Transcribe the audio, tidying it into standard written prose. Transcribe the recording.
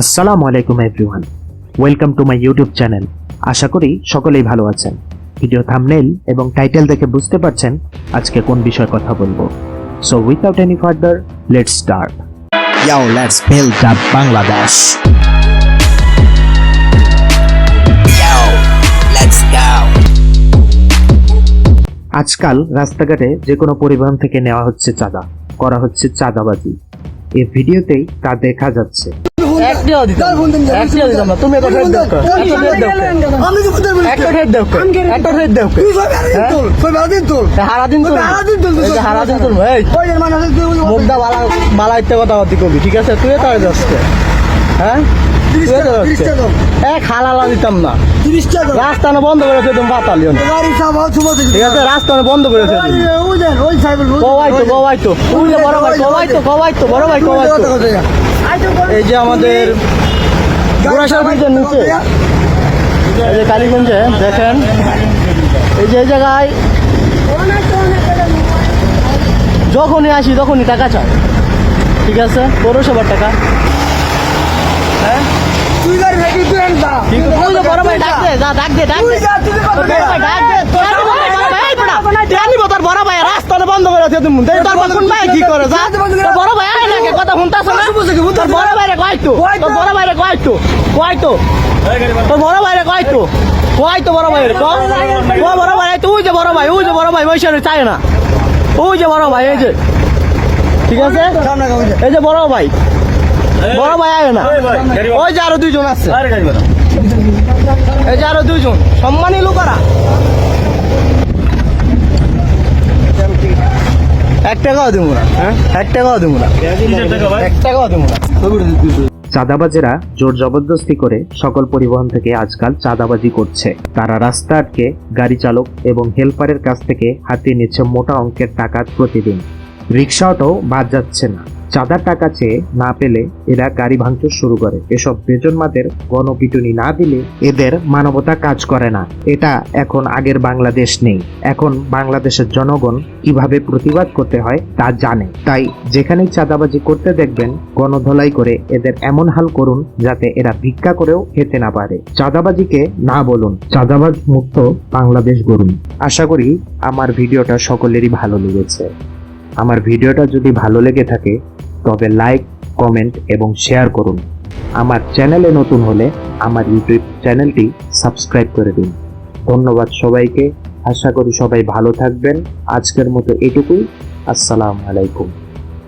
আসসালামু আলাইকুম everyone, welcome to my YouTube channel. আশা করি সকলেই ভালো আছেন। ভিডিও থাম্বনেইল এবং টাইটেল দেখে বুঝতে পারছেন আজকে কোন বিষয়ে কথা বলবো। So without any further, let's start. Yo, let's build up Bangladesh. Yo, let's go. আজকাল রাস্তাঘাটে যে কোনো পরিবহন থেকে নেওয়া হচ্ছে চাঁদা, করা হচ্ছে চাঁদাবাজি। এই ভিডিওতেই তা দেখা যাচ্ছে। একটিও দিতাম না। তুমি একটা হেড দাও, একটা হেড দাও, একটা হেড দাও। হারাদিন তুল এই মুদ্দা বালা ইত্যা কথা কবি, ঠিক আছে? তুই তো যাচ্ছে, হ্যাঁ এক হালালা দিতাম না। রাস্তা বন্ধ করেছে তুমি বাতালিয়ন, ঠিক আছে? রাস্তা বন্ধ করেছে। এই যে আমাদের গোড়াশাল ব্রিজের নিচে, এই যে কালীগঞ্জে দেখেন, এই যে এই জায়গায় যখনই আসি তখনই টাকা চাই, ঠিক আছে? পৌরসভার টাকা, হ্যাঁ বড় ভাই ডাক দে, যা ডাক দে, বড় ভাই রাস্তা বন্ধ করে কি করে? বড় ভাই কথা শুনতাছ না? বড় ভাইরে কয়তো, বড় ভাইরে কয়তো, কয়তো তোর বড় ভাইরে কয়তো, কয়তো বড় ভাইয়ের বড় ভাই, তুই যে বড় ভাই, ওই যে বড় ভাই বৈশাখ চায় না, ওই যে বড় ভাই, এই যে, ঠিক আছে? এই যে বড় ভাই, বড় ভাই আয় না, ওই যে আরো দুইজন আছে, এই যে আরো দুইজন সম্মানী লোকেরা। এক টাকাও দিব না, হ্যাঁ এক টাকাও দিব না, এক টাকাও দিব না। চাঁদাবাজেরা জোর জবরদস্তি করে সকল পরিবহন থেকে আজকাল চাঁদাবাজি করছে। তারা রাস্তা আটকে গাড়ি চালক এবং হেল্পারের কাছ থেকে হাতিয়ে নিচ্ছে মোটা অঙ্কের টাকা প্রতিদিন। রিক্সাটাও বাদ যাচ্ছে না। চাঁদার টাকা চেয়ে না পেলে এরা গাড়ি ভাঙচুর শুরু করে। এসব বেজন্মাদের গণপিটুনি না দিলে এদের মানবতা কাজ করে না। এটা এখন আগের বাংলাদেশ নেই। এখন বাংলাদেশের জনগণ কিভাবে প্রতিবাদ করতে হয় তা জানে। তাই যেখানেই চাঁদাবাজি করতে দেখবেন, গণধোলাই করে এদের এমন হাল করুন যাতে এরা ভিক্ষা করেও খেতে না পারে। চাঁদাবাজিকে না বলুন, চাঁদাবাজ মুক্ত বাংলাদেশ গড়ুন। আশা করি আমার ভিডিওটা সকলেরই ভালো লেগেছে। আমার ভিডিওটা যদি ভালো লেগে থাকে তবে লাইক, কমেন্ট এবং শেয়ার করুন। আমার চ্যানেলে নতুন হলে আমার ইউটিউব চ্যানেলটি সাবস্ক্রাইব করে দিন। ধন্যবাদ সবাইকে। আশা করি সবাই ভালো থাকবেন। আজকের মতো এটুকুই। আসসালামু আলাইকুম।